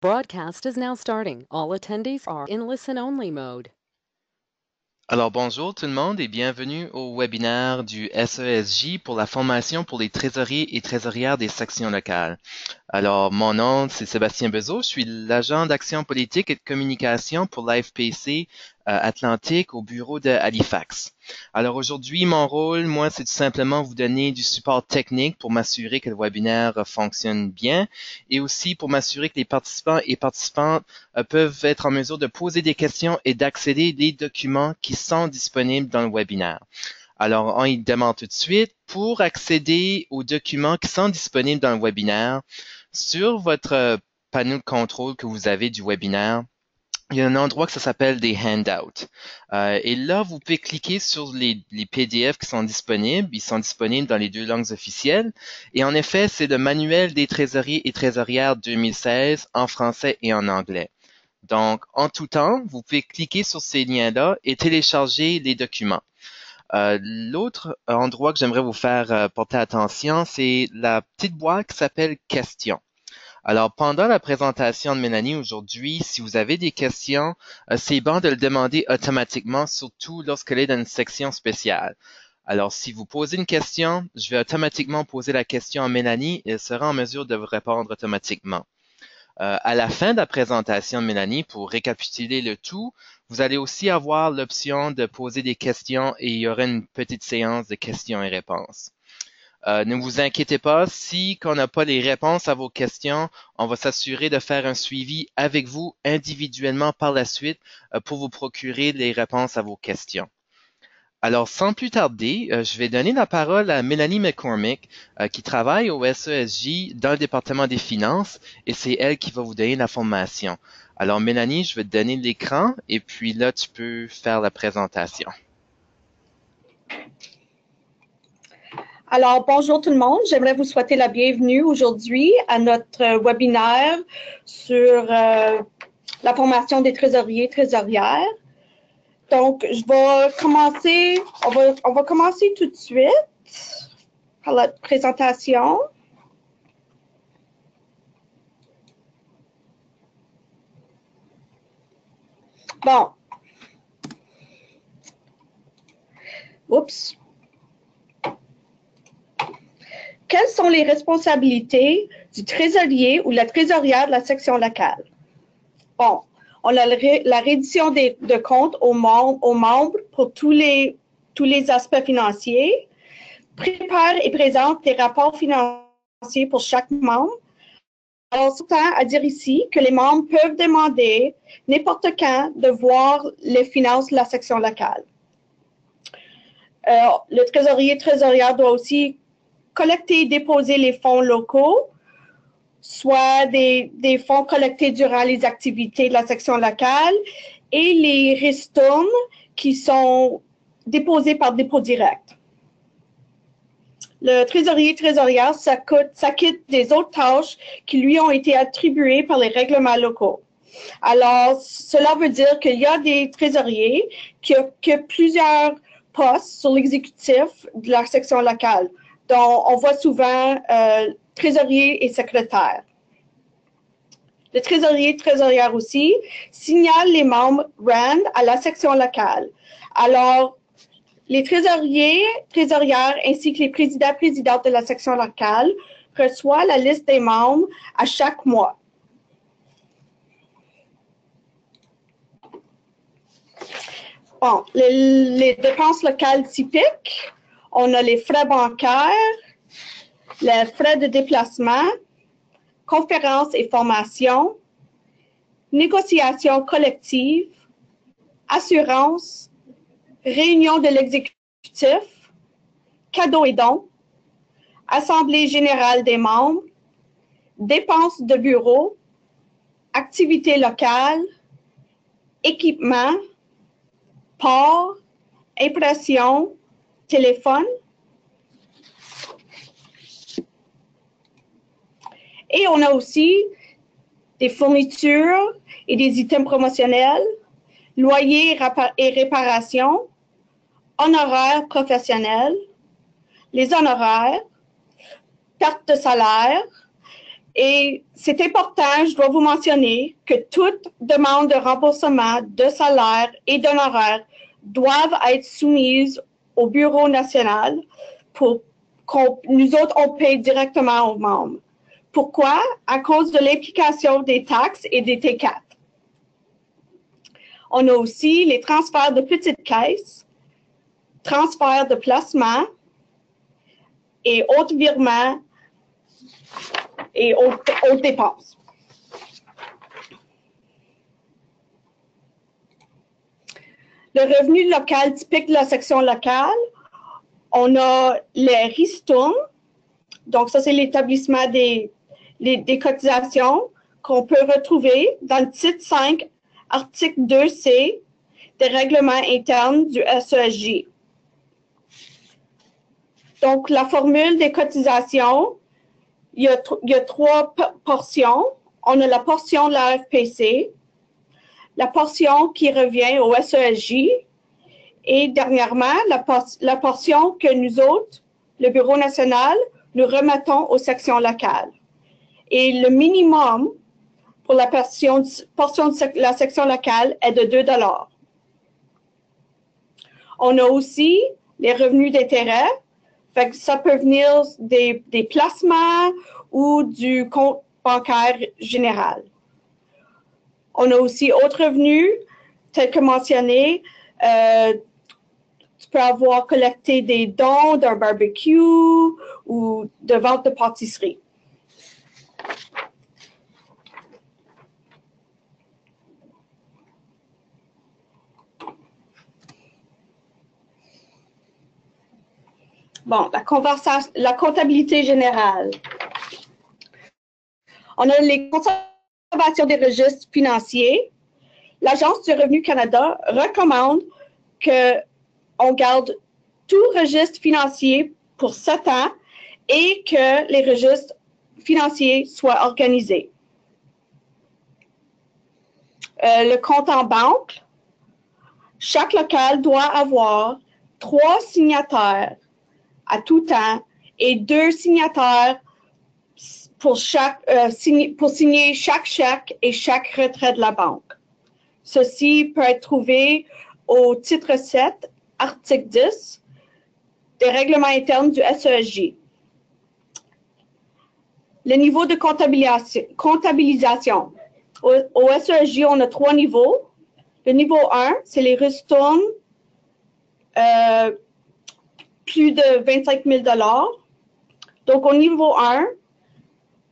Broadcast is now starting. All attendees are in listen-only mode. Alors bonjour tout le monde et bienvenue au webinaire du SESJ pour la formation pour les trésoriers et trésorières des sections locales. Alors mon nom c'est Sébastien Bezeau, je suis l'agent d'action politique et de communication pour l'AFPC Atlantique au bureau de Halifax. Alors aujourd'hui mon rôle, moi, c'est tout simplement vous donner du support technique pour m'assurer que le webinaire fonctionne bien et aussi pour m'assurer que les participants et participantes peuvent être en mesure de poser des questions et d'accéder aux documents qui sont disponibles dans le webinaire. Alors, on y demande tout de suite, pour accéder aux documents qui sont disponibles dans le webinaire, sur votre panneau de contrôle que vous avez du webinaire, il y a un endroit que ça s'appelle des handouts. Et là, vous pouvez cliquer sur les PDF qui sont disponibles. Ils sont disponibles dans les deux langues officielles. Et en effet, c'est le manuel des trésoriers et trésorières 2016 en français et en anglais. Donc, en tout temps, vous pouvez cliquer sur ces liens-là et télécharger les documents. L'autre endroit que j'aimerais vous faire porter attention, c'est la petite boîte qui s'appelle Questions. Alors, pendant la présentation de Mélanie aujourd'hui, si vous avez des questions, c'est bon de le demander automatiquement, surtout lorsqu'elle est dans une section spéciale. Alors, si vous posez une question, je vais automatiquement poser la question à Mélanie et elle sera en mesure de vous répondre automatiquement. À la fin de la présentation de Mélanie, pour récapituler le tout, vous allez aussi avoir l'option de poser des questions et il y aura une petite séance de questions et réponses. Ne vous inquiétez pas, si on n'a pas les réponses à vos questions, on va s'assurer de faire un suivi avec vous individuellement par la suite pour vous procurer les réponses à vos questions. Alors, sans plus tarder, je vais donner la parole à Mélanie McCormick, qui travaille au SESJ dans le département des finances, et c'est elle qui va vous donner la formation. Alors, Mélanie, je vais te donner l'écran, et puis là, tu peux faire la présentation. Alors, bonjour tout le monde. J'aimerais vous souhaiter la bienvenue aujourd'hui à notre webinaire sur la formation des trésoriers et trésorières. Donc, on va commencer tout de suite par la présentation. Bon. Oups. Quelles sont les responsabilités du trésorier ou la trésorière de la section locale? Bon, on a la reddition de comptes aux membres pour tous les aspects financiers, prépare et présente des rapports financiers pour chaque membre. Alors, c'est à dire ici que les membres peuvent demander n'importe quand de voir les finances de la section locale. Le trésorière doit aussi collecter et déposer les fonds locaux, soit des fonds collectés durant les activités de la section locale et les ristournes qui sont déposés par dépôt direct. Le trésorière s'acquitte des autres tâches qui lui ont été attribuées par les règlements locaux. Alors, cela veut dire qu'il y a des trésoriers qui occupent plusieurs postes sur l'exécutif de la section locale, dont on voit souvent trésorier et secrétaire. Le trésorier et trésorière aussi signale les membres RAND à la section locale. Alors, les trésoriers, trésorières ainsi que les présidents-présidentes de la section locale reçoivent la liste des membres à chaque mois. Bon, les dépenses locales typiques, on a les frais bancaires, les frais de déplacement, conférences et formations, négociations collectives, assurances, réunions de l'exécutif, cadeaux et dons, assemblée générale des membres, dépenses de bureau, activités locales, équipement, port, impression, téléphone. Et on a aussi des fournitures et des items promotionnels, loyers et réparations, honoraires professionnels, les honoraires, perte de salaire Et c'est important, je dois vous mentionner, que toute demande de remboursement de salaire et d'honoraires doivent être soumises au Bureau national pour qu'on nous autres, on paye directement aux membres. Pourquoi? À cause de l'implication des taxes et des T4. On a aussi les transferts de petites caisses, transferts de placement et autres virements et autres dépenses. Le revenu local typique de la section locale, on a les ristournes. Donc, ça, c'est l'établissement des cotisations qu'on peut retrouver dans le titre 5, article 2C des règlements internes du SESJ. Donc, la formule des cotisations, il y a trois portions. On a la portion de la FPC, la portion qui revient au SESJ et dernièrement, la portion que nous autres, le Bureau national, nous remettons aux sections locales. Et le minimum pour la portion de la section locale est de 2 $. On a aussi les revenus d'intérêt. Fait que ça peut venir des placements ou du compte bancaire général. On a aussi autres revenus, tels que mentionné. Tu peux avoir collecté des dons d'un barbecue ou de vente de pâtisserie. Bon, la comptabilité générale. On a les conservations des registres financiers. L'Agence du Revenu Canada recommande qu'on garde tout registre financier pour 7 ans et que les registres financiers soient organisés. Le compte en banque, chaque local doit avoir 3 signataires à tout temps et 2 signataires pour signer chaque chèque et chaque retrait de la banque. Ceci peut être trouvé au titre 7, article 10 des règlements internes du SESJ. Le niveau de comptabilisation. Au SESJ, on a 3 niveaux. Le niveau 1, c'est les ristournes plus de 25 000 $. Donc, au niveau 1,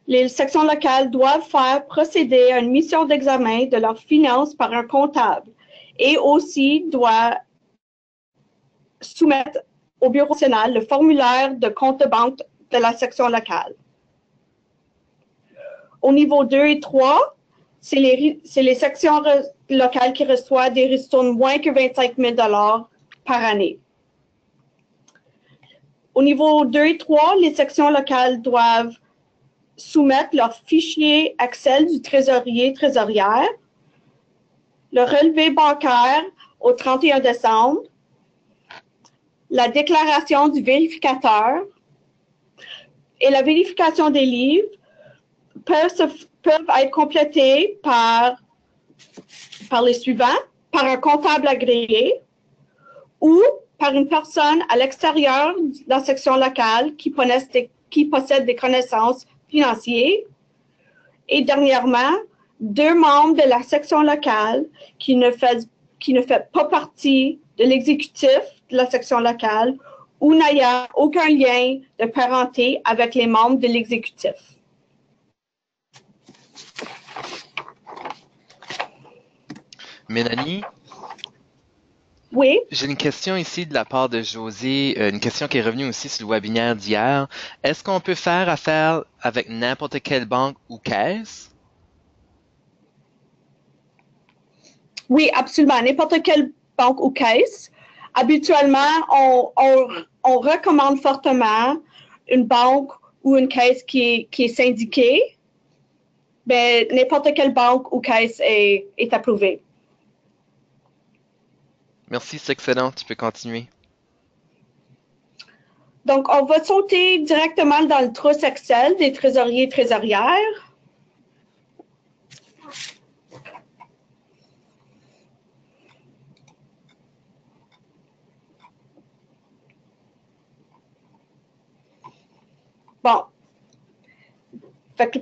les sections locales doivent faire procéder à une mission d'examen de leurs finances par un comptable et aussi doivent soumettre au Bureau national le formulaire de compte de banque de la section locale. Au niveau 2 et 3, c'est les sections locales qui reçoivent des ristournes moins que 25 000 $ par année. Au niveau 2 et 3, les sections locales doivent soumettre leur fichier Excel du trésorier-trésorière, le relevé bancaire au 31 décembre, la déclaration du vérificateur et la vérification des livres peuvent être complétés par les suivants, par un comptable agréé ou par une personne à l'extérieur de la section locale qui possède des connaissances financières. Et dernièrement, 2 membres de la section locale qui ne fait pas partie de l'exécutif de la section locale ou n'ayant aucun lien de parenté avec les membres de l'exécutif. Mélanie? Oui. J'ai une question ici de la part de José, une question qui est revenue aussi sur le webinaire d'hier. Est-ce qu'on peut faire affaire avec n'importe quelle banque ou caisse? Oui, absolument. N'importe quelle banque ou caisse. Habituellement, on recommande fortement une banque ou une caisse qui est syndiquée. Mais n'importe quelle banque ou caisse est approuvée. Merci, c'est excellent. Tu peux continuer. Donc, on va sauter directement dans le trousse Excel des trésoriers et trésorières. Bon. Fait que,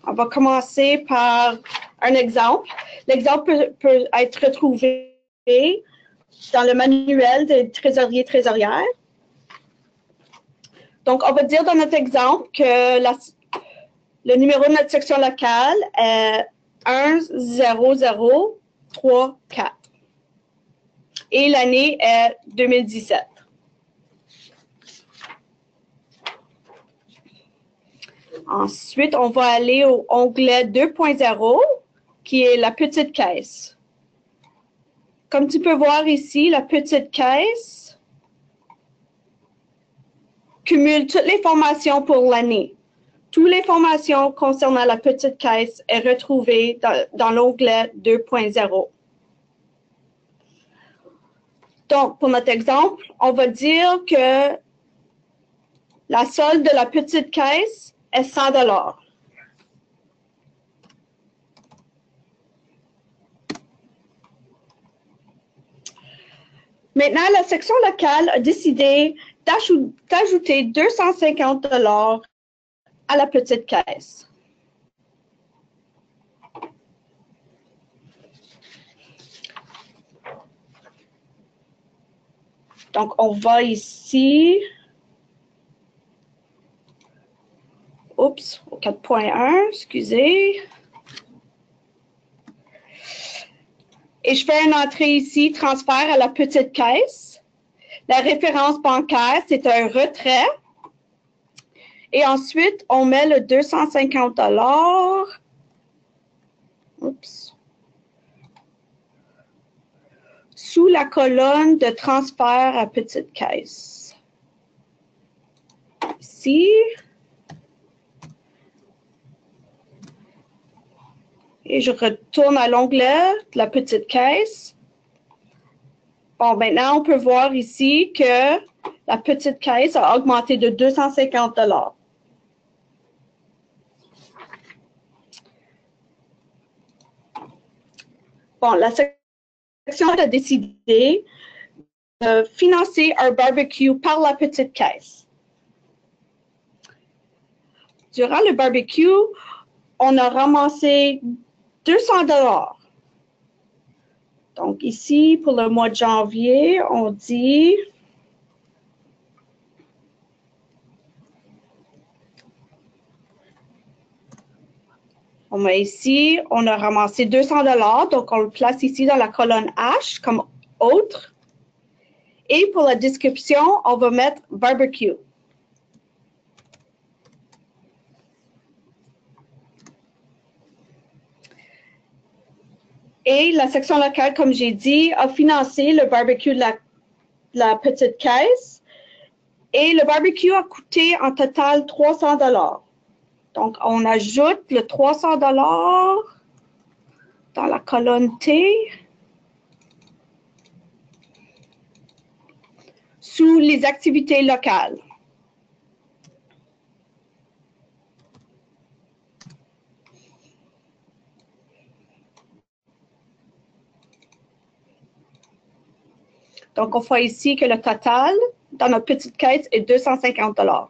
on va commencer par un exemple. L'exemple peut être retrouvé dans le manuel des trésoriers et trésorières. Donc, on va dire dans notre exemple que le numéro de notre section locale est 10034 et l'année est 2017. Ensuite, on va aller au onglet 2.0 qui est la petite caisse. Comme tu peux voir ici, la petite caisse cumule toutes les formations pour l'année. Toutes les formations concernant la petite caisse est retrouvée dans l'onglet 2.0. Donc, pour notre exemple, on va dire que la solde de la petite caisse est 100 $. Maintenant, la section locale a décidé d'ajouter 250 $ à la petite caisse. Donc, on va ici, au 4.1, excusez. Et je fais une entrée ici, transfert à la petite caisse. La référence bancaire, c'est un retrait. Et ensuite, on met le 250 $. Oups. Sous la colonne de transfert à petite caisse. Ici. Et je retourne à l'onglet de la petite caisse. Bon, maintenant, on peut voir ici que la petite caisse a augmenté de 250 $. Bon, la section a décidé de financer un barbecue par la petite caisse. Durant le barbecue, on a ramassé 200 $. Donc ici, pour le mois de janvier, on dit on met ici, on a ramassé 200 $, donc on le place ici dans la colonne H comme autre. Et pour la description, on va mettre barbecue. Et la section locale, comme j'ai dit, a financé le barbecue de la petite caisse. Et le barbecue a coûté en total 300 $. Donc, on ajoute le 300 $ dans la colonne T sous les activités locales. Donc, on voit ici que le total dans notre petite caisse est 250 $.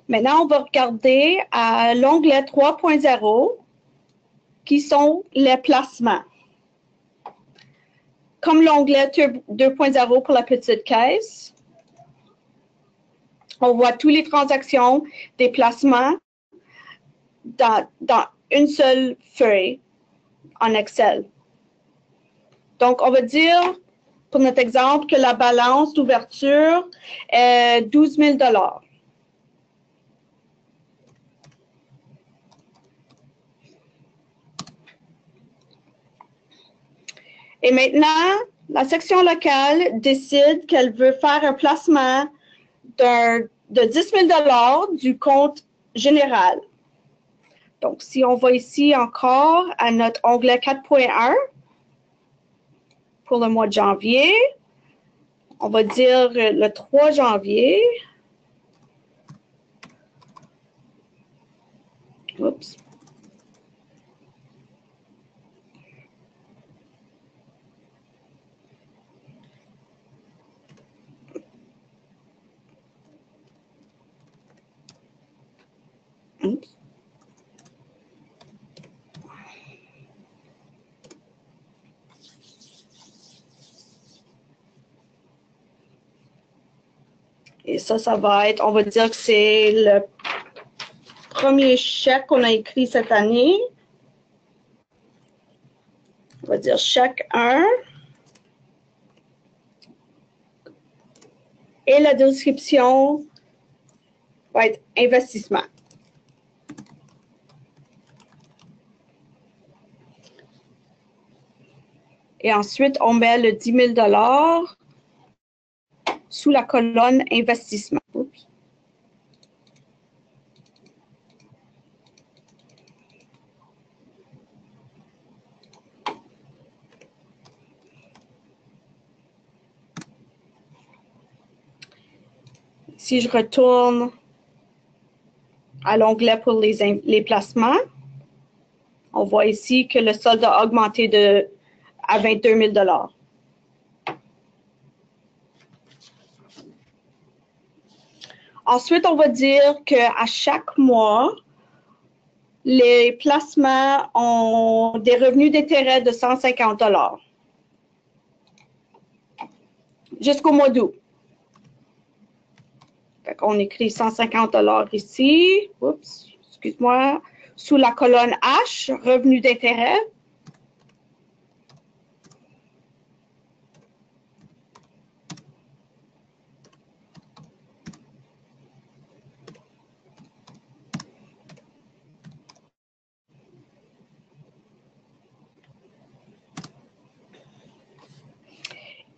Maintenant, on va regarder à l'onglet 3.0 qui sont les placements. Comme l'onglet 2.0 pour la petite caisse, on voit toutes les transactions des placements dans une seule feuille en Excel. Donc, on va dire, pour notre exemple, que la balance d'ouverture est 12 000 $. Et maintenant, la section locale décide qu'elle veut faire un placement de 10 000 $ du compte général. Donc, si on va ici encore à notre onglet 4.1 pour le mois de janvier, on va dire le 3 janvier. Oups. Oups. Et ça va être, on va dire que c'est le premier chèque qu'on a écrit cette année. On va dire chèque 1. Et la description va être investissement. Et ensuite, on met le 10 000 $ sous la colonne investissement. Oups. Si je retourne à l'onglet pour les placements, on voit ici que le solde a augmenté à 22 000 $. Ensuite, on va dire qu'à chaque mois, les placements ont des revenus d'intérêt de 150 $ jusqu'au mois d'août. On écrit 150 $ ici. Oups, excuse-moi. Sous la colonne H, revenus d'intérêt.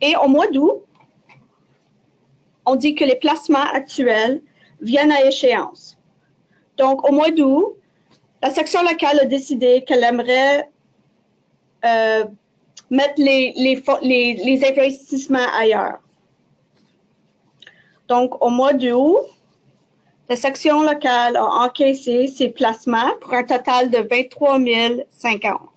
Et au mois d'août, on dit que les placements actuels viennent à échéance. Donc, au mois d'août, la section locale a décidé qu'elle aimerait mettre les investissements ailleurs. Donc, au mois d'août, la section locale a encaissé ses placements pour un total de 23 050.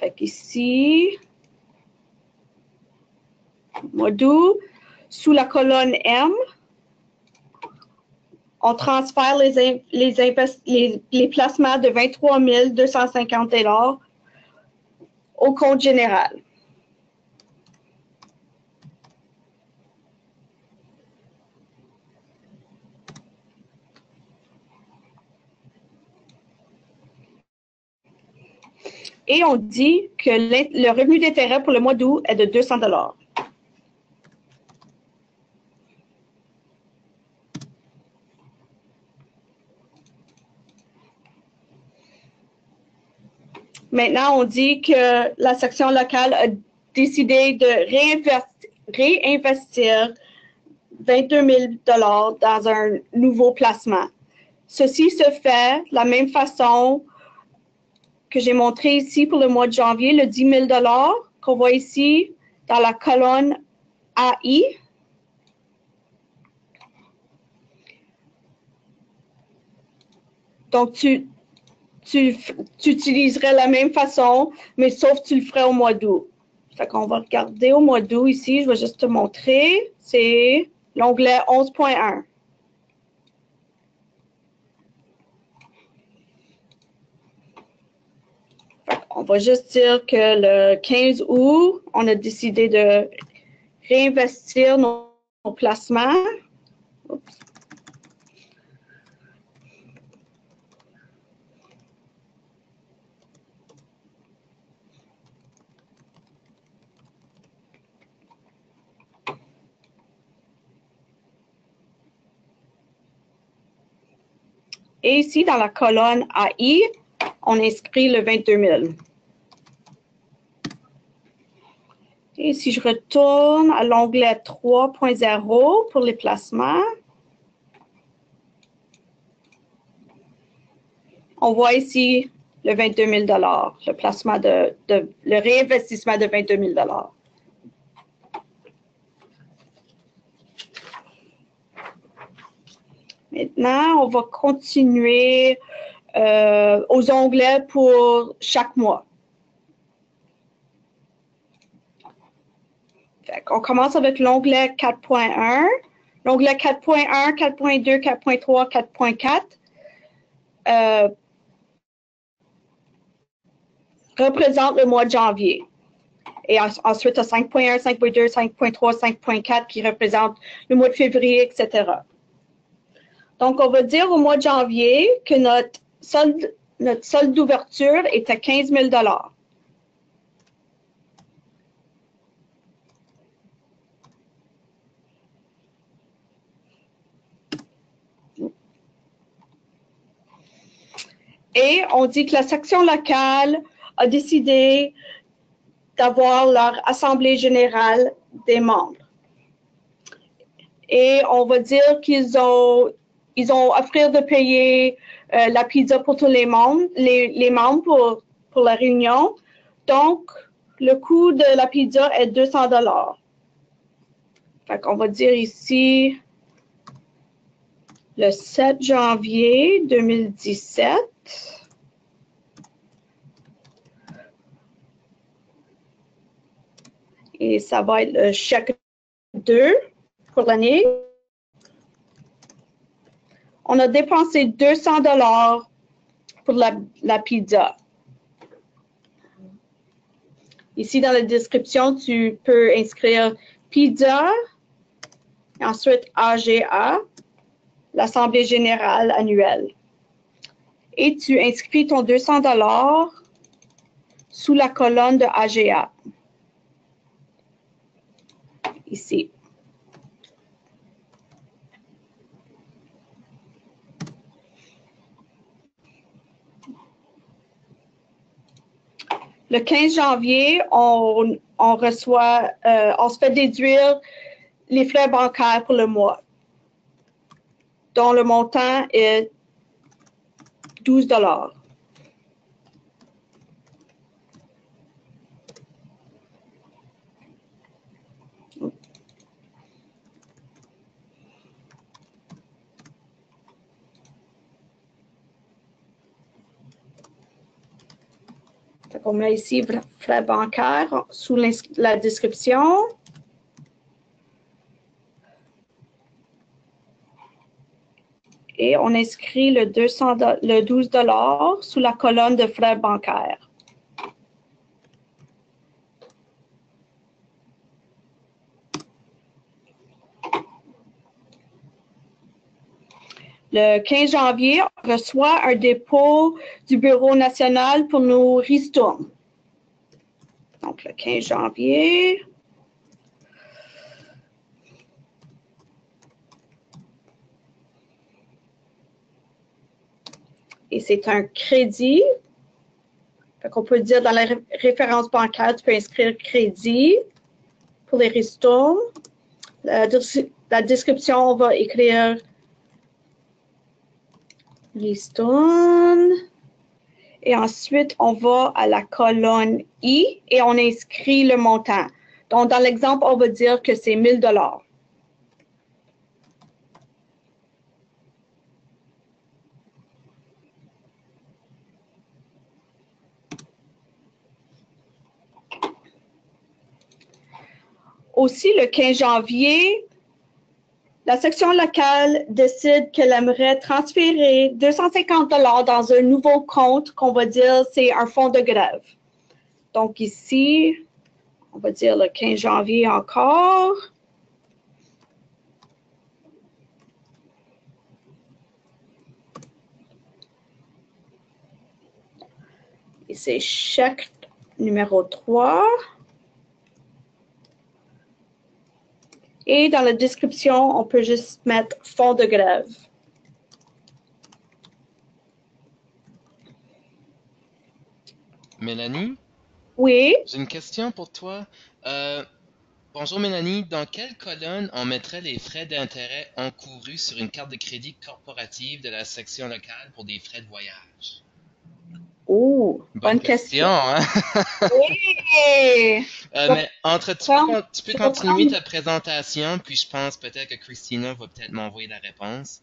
Fait qu'ici, mois d'août, sous la colonne M, on transfère les placements de 23 250 $ au compte général. Et on dit que le revenu d'intérêt pour le mois d'août est de 200 $. Maintenant, on dit que la section locale a décidé de réinvestir 22 000 $ dans un nouveau placement. Ceci se fait de la même façon que j'ai montré ici pour le mois de janvier, le 10 000 $ qu'on voit ici dans la colonne AI. Donc, tu utiliserais la même façon, mais sauf que tu le ferais au mois d'août. Fait qu'on va regarder au mois d'août ici. Je vais juste te montrer. C'est l'onglet 11.1. On va juste dire que le 15 août, on a décidé de réinvestir nos placements. Oups. Et ici, dans la colonne AI, on inscrit le 22 000. Et si je retourne à l'onglet 3.0 pour les placements, on voit ici le 22 000 le placement le réinvestissement de 22 000 Maintenant, on va continuer aux onglets pour chaque mois. On commence avec l'onglet 4.1. L'onglet 4.1, 4.2, 4.3, 4.4 représente le mois de janvier. Et ensuite, à 5.1, 5.2, 5.3, 5.4 qui représentent le mois de février, etc. Donc, on va dire au mois de janvier que notre solde d'ouverture est à 15 000 Et on dit que la section locale a décidé d'avoir leur assemblée générale des membres. Et on va dire qu'ils ont offert de payer la pizza pour tous les membres, les membres pour la réunion. Donc, le coût de la pizza est 200 $. Fait qu'on va dire ici le 7 janvier 2017. Et ça va être le chèque 2 pour l'année. On a dépensé 200 $ pour la pizza. Ici, dans la description, tu peux inscrire pizza, et ensuite AGA, l'Assemblée générale annuelle. Et tu inscris ton 200 $ sous la colonne de AGA. Ici. Le 15 janvier, on reçoit, on se fait déduire les frais bancaires pour le mois, dont le montant est 12 $. On met ici frais bancaires sous la description. Et on inscrit le 12 $ sous la colonne de frais bancaires. Le 15 janvier, on reçoit un dépôt du Bureau national pour nos ristournes. Donc, le 15 janvier. Et c'est un crédit. On peut dire dans la référence bancaire, tu peux inscrire crédit pour les ristournes. La description, on va écrire ristourne. Et ensuite, on va à la colonne I et on inscrit le montant. Donc, dans l'exemple, on va dire que c'est 1 000 $. Aussi, le 15 janvier, la section locale décide qu'elle aimerait transférer 250 $ dans un nouveau compte qu'on va dire c'est un fonds de grève. Donc ici, on va dire le 15 janvier encore. Et c'est chèque numéro 3. Et dans la description, on peut juste mettre fonds de grève. Mélanie? Oui. J'ai une question pour toi. Euh, Bonjour Mélanie, dans quelle colonne on mettrait les frais d'intérêt encourus sur une carte de crédit corporative de la section locale pour des frais de voyage? Oh, Bonne bonne question, question. hein? Oui. Je vais Mais entre, prendre, tu peux je vais continuer prendre. ta présentation, puis je pense peut-être que Christina va peut-être m'envoyer la réponse.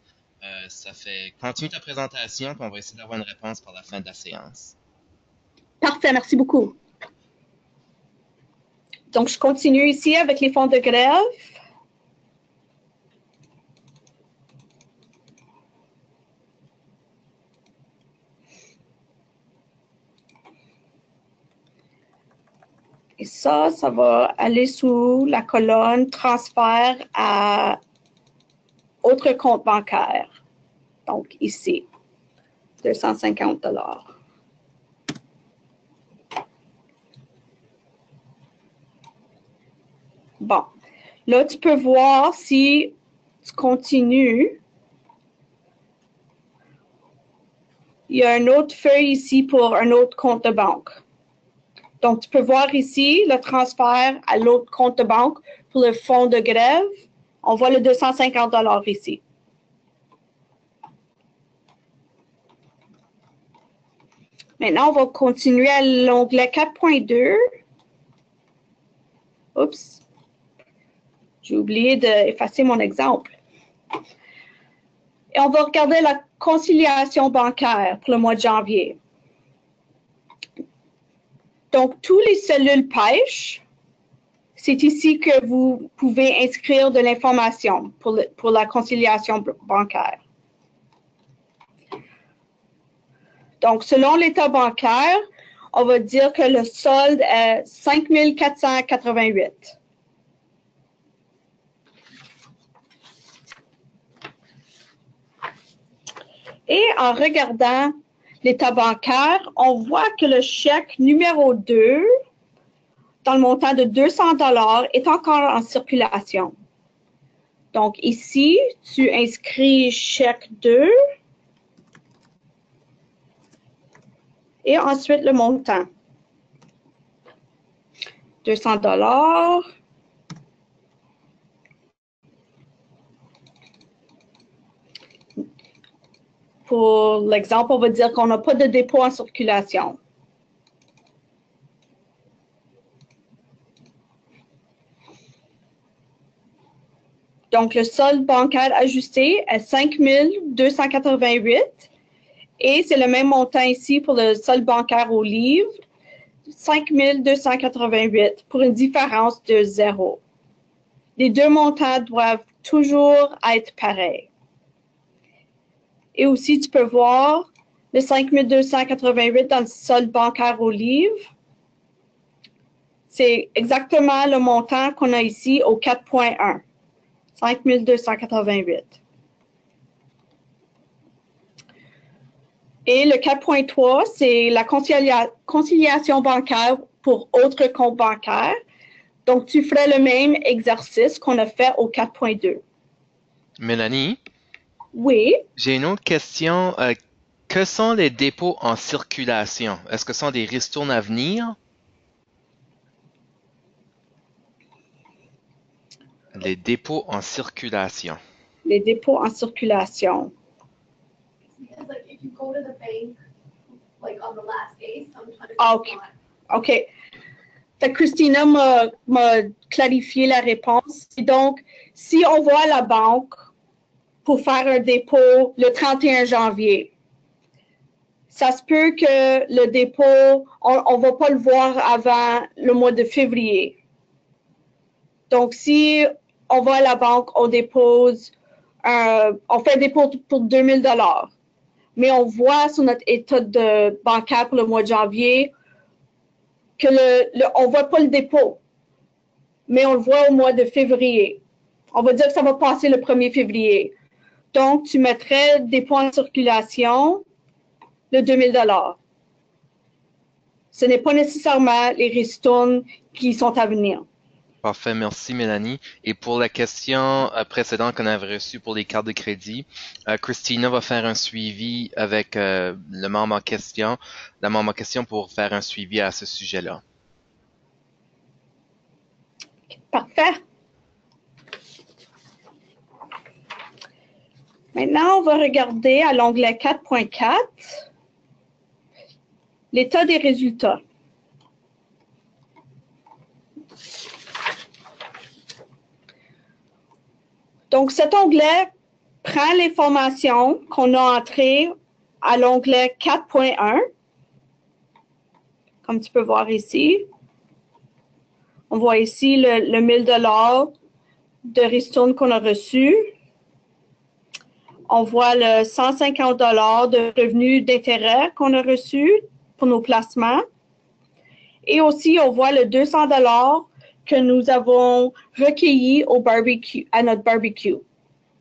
Continue ta présentation, puis on va essayer d'avoir une réponse par la fin de la séance. Parfait, merci beaucoup. Donc, je continue ici avec les fonds de grève. Et ça va aller sous la colonne transfert à autre compte bancaire. Donc, ici, 250 $. Bon, là, tu peux voir si tu continues. Il y a une autre feuille ici pour un autre compte de banque. Donc, tu peux voir ici le transfert à l'autre compte de banque pour le fonds de grève. On voit le 250 $ ici. Maintenant, on va continuer à l'onglet 4.2. Oups, j'ai oublié d'effacer mon exemple. Et on va regarder la conciliation bancaire pour le mois de janvier. Donc, tous les cellules pêche, c'est ici que vous pouvez inscrire de l'information pour la conciliation bancaire. Donc, selon l'état bancaire, on va dire que le solde est 5 488. Et en regardant l'état bancaire, on voit que le chèque numéro 2, dans le montant de 200 $ est encore en circulation. Donc ici, tu inscris chèque 2 et ensuite le montant. 200 $. Pour l'exemple, on va dire qu'on n'a pas de dépôt en circulation. Donc, le solde bancaire ajusté est 5 288 et c'est le même montant ici pour le solde bancaire au livre, 5 288 pour une différence de 0. Les deux montants doivent toujours être pareils. Et aussi, tu peux voir le 5 288 dans le solde bancaire au livre. C'est exactement le montant qu'on a ici au 4.1, 5 288. Et le 4.3, c'est la conciliation bancaire pour autres comptes bancaires. Donc, tu ferais le même exercice qu'on a fait au 4.2. Mélanie, Oui, j'ai une autre question. Que sont les dépôts en circulation? Est-ce que ce sont des ristournes à venir? Les dépôts en circulation. les dépôts en circulation. Because like if you go to the bank, like on the last day, sometimes OK. OK. Fait que Christina m'a clarifié la réponse. Et donc, si on va à la banque pour faire un dépôt le 31 janvier, ça se peut que le dépôt, on ne va pas le voir avant le mois de février. Donc, si on va à la banque, on dépose, on fait un dépôt pour 2000 $. Mais on voit sur notre état de bancaire pour le mois de janvier que on ne voit pas le dépôt, mais on le voit au mois de février. On va dire que ça va passer le 1er février. Donc, tu mettrais dépôt en circulation de 2000 $. Ce n'est pas nécessairement les ristournes qui sont à venir. Parfait, merci Mélanie. Et pour la question précédente qu'on avait reçue pour les cartes de crédit, Christina va faire un suivi avec le membre en question, la membre en question pour faire un suivi à ce sujet-là. Parfait. Maintenant, on va regarder à l'onglet 4.4, l'état des résultats. Donc, cet onglet prend l'information qu'on a entrée à l'onglet 4.1, comme tu peux voir ici. On voit ici le 1000 $ de ristourne qu'on a reçu. On voit le 150 $ de revenus d'intérêt qu'on a reçu pour nos placements. Et aussi, on voit le 200 $ que nous avons recueilli au barbecue, à notre barbecue.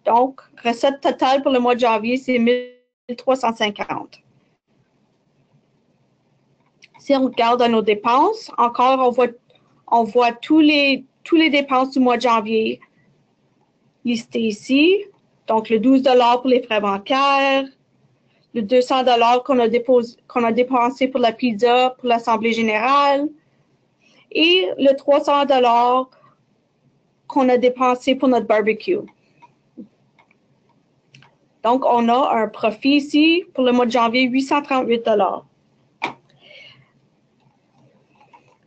Donc, recette totale pour le mois de janvier, c'est 1350. Si on regarde nos dépenses, encore, on voit tous les dépenses du mois de janvier listées ici. Donc, le 12 $ pour les frais bancaires, le 200 $ qu'on a dépensé pour la pizza, pour l'Assemblée générale, et le 300 $ qu'on a dépensé pour notre barbecue. Donc, on a un profit ici pour le mois de janvier, 838 $.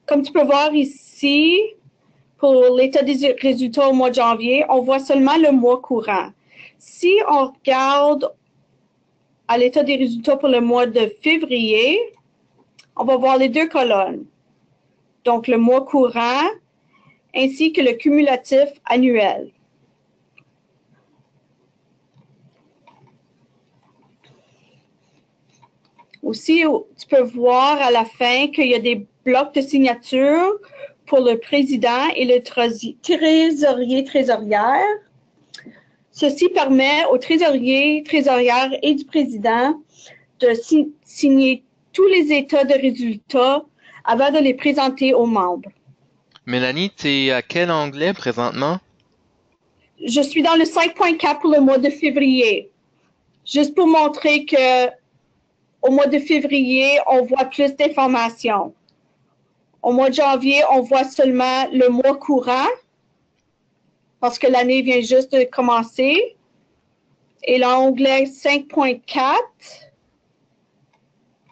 Comme tu peux voir ici, pour l'état des résultats au mois de janvier, on voit seulement le mois courant. Si on regarde à l'état des résultats pour le mois de février, on va voir les deux colonnes. Donc, le mois courant ainsi que le cumulatif annuel. Aussi, tu peux voir à la fin qu'il y a des blocs de signature pour le président et le trésorier-trésorière. Ceci permet au trésorier, trésorière et du président de signer tous les états de résultats avant de les présenter aux membres. Mélanie, tu es à quel onglet présentement? Je suis dans le 5.4 pour le mois de février. Juste pour montrer que au mois de février, on voit plus d'informations. Au mois de janvier, on voit seulement le mois courant parce que l'année vient juste de commencer. Et l'onglet 5.4,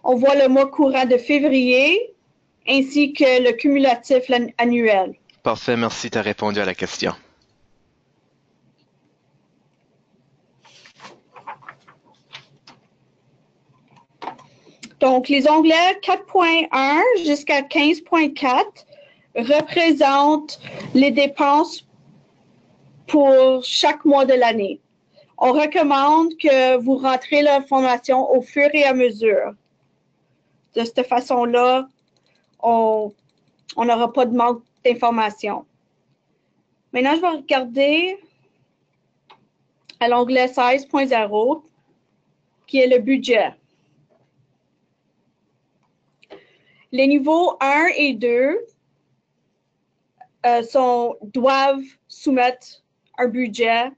on voit le mois courant de février ainsi que le cumulatif annuel. Parfait, merci, tu as répondu à la question. Donc, les onglets 4.1 jusqu'à 15.4 représentent les dépenses pour chaque mois de l'année. On recommande que vous rentrez l'information au fur et à mesure. De cette façon-là, on n'aura pas de manque d'informations. Maintenant, je vais regarder à l'onglet 16.0, qui est le budget. Les niveaux 1 et 2 doivent soumettre un budget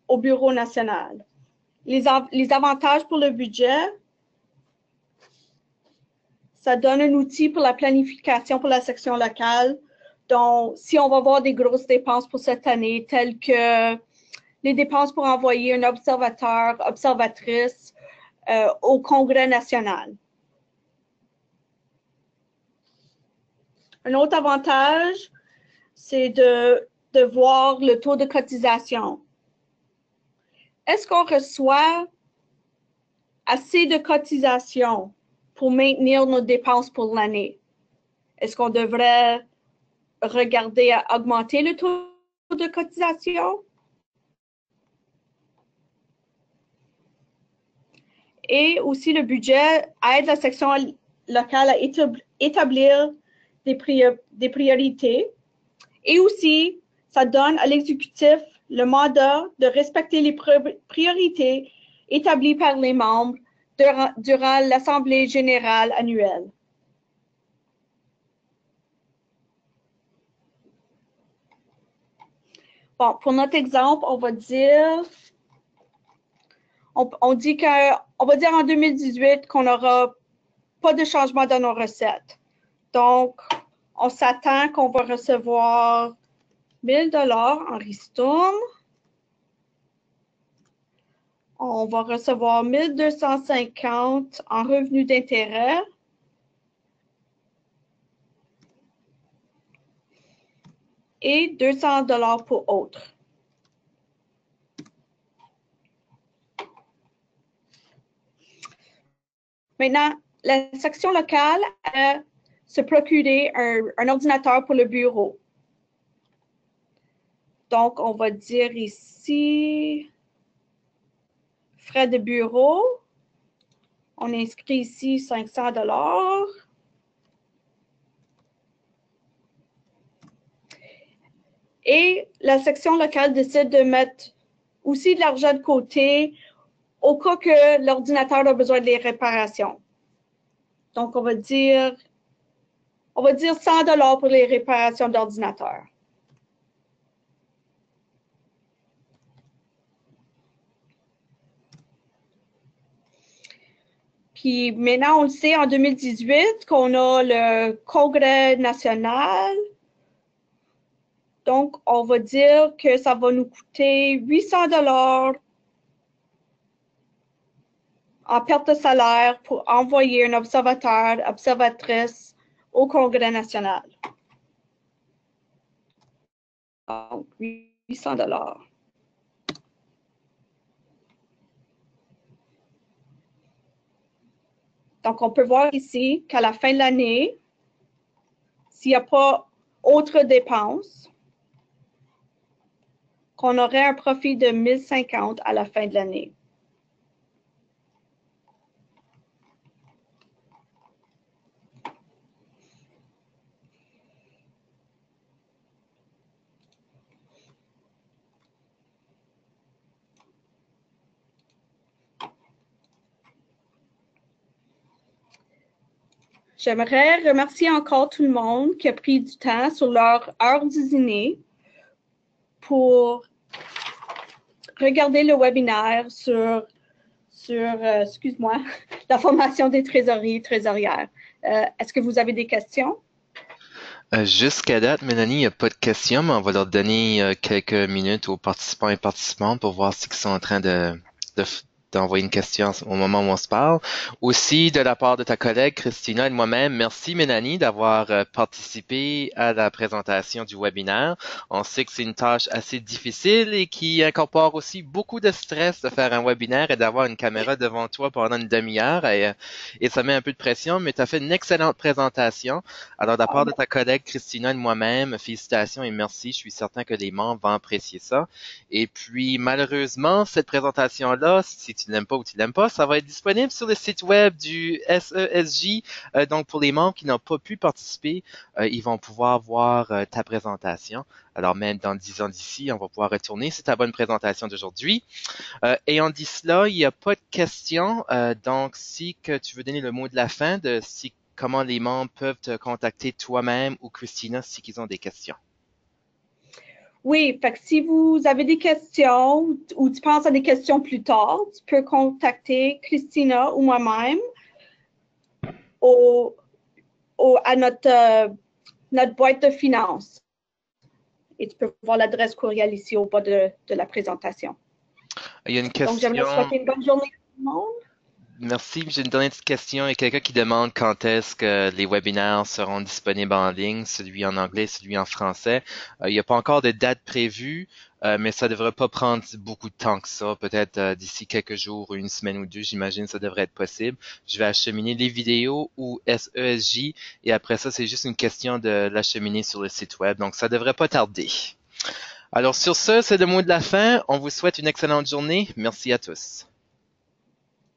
au Bureau national. Les avantages pour le budget, ça donne un outil pour la planification pour la section locale. Donc, si on va avoir des grosses dépenses pour cette année, telles que les dépenses pour envoyer un observateur, observatrice au Congrès national. Un autre avantage, c'est de voir le taux de cotisation. Est-ce qu'on reçoit assez de cotisation pour maintenir nos dépenses pour l'année? Est-ce qu'on devrait regarder à augmenter le taux de cotisation? Et aussi, le budget aide la section locale à établir des priorités. Et aussi, ça donne à l'exécutif le mandat de respecter les priorités établies par les membres durant l'Assemblée générale annuelle. Bon, pour notre exemple, on va dire, on va dire en 2018 qu'on n'aura pas de changement dans nos recettes. Donc, on s'attend qu'on va recevoir 1 000 $ en ristourne. On va recevoir 1 250 en revenus d'intérêt. Et 200 $ pour autres. Maintenant, la section locale a se procurer un ordinateur pour le bureau. Donc, on va dire ici, frais de bureau. On inscrit ici 500 $. Et la section locale décide de mettre aussi de l'argent de côté au cas que l'ordinateur a besoin des réparations. Donc, on va dire 100 $ pour les réparations d'ordinateur. Puis maintenant, on le sait, en 2018, qu'on a le Congrès national. Donc, on va dire que ça va nous coûter 800 $ en perte de salaire pour envoyer un observateur, observatrice au Congrès national. Donc, 800 $. Donc, on peut voir ici qu'à la fin de l'année, s'il n'y a pas autre dépenses, qu'on aurait un profit de 1 050 à la fin de l'année. J'aimerais remercier encore tout le monde qui a pris du temps sur leur heure du dîner pour regarder le webinaire sur excuse-moi, la formation des trésoriers et trésorières. Est-ce que vous avez des questions? Jusqu'à date, Mélanie, il n'y a pas de questions, mais on va leur donner quelques minutes aux participants et participantes pour voir s'ils sont en train d'envoyer une question au moment où on se parle. Aussi, de la part de ta collègue Christina et de moi-même, merci Mélanie d'avoir participé à la présentation du webinaire. On sait que c'est une tâche assez difficile et qui incorpore aussi beaucoup de stress de faire un webinaire et d'avoir une caméra devant toi pendant une demi-heure et ça met un peu de pression, mais tu as fait une excellente présentation. Alors, de la part de ta collègue Christina et de moi-même, félicitations et merci. Je suis certain que les membres vont apprécier ça. Et puis, malheureusement, cette présentation-là, si tu l'aimes pas ou tu l'aimes pas, ça va être disponible sur le site web du SESJ. Donc, pour les membres qui n'ont pas pu participer, ils vont pouvoir voir ta présentation. Alors, même dans 10 ans d'ici, on va pouvoir retourner sur ta bonne présentation d'aujourd'hui. Ayant dit cela, il n'y a pas de questions. Donc, si que tu veux donner le mot de la fin de comment les membres peuvent te contacter toi-même ou Christina si ils ont des questions. Oui, fait que si vous avez des questions ou tu penses à des questions plus tard, tu peux contacter Christina ou moi-même à notre boîte de finances. Et tu peux voir l'adresse courriel ici au bas de la présentation. Il y a une question. Donc, j'aimerais souhaiter une bonne journée à tout le monde. Merci. J'ai une dernière petite question. Il y a quelqu'un qui demande quand est-ce que les webinaires seront disponibles en ligne, celui en anglais, celui en français. Il n'y a pas encore de date prévue, mais ça ne devrait pas prendre beaucoup de temps que ça. Peut-être d'ici quelques jours, une semaine ou deux, j'imagine que ça devrait être possible. Je vais acheminer les vidéos ou SESJ et après ça, c'est juste une question de l'acheminer sur le site web. Donc, ça devrait pas tarder. Alors, sur ce, c'est le mot de la fin. On vous souhaite une excellente journée. Merci à tous.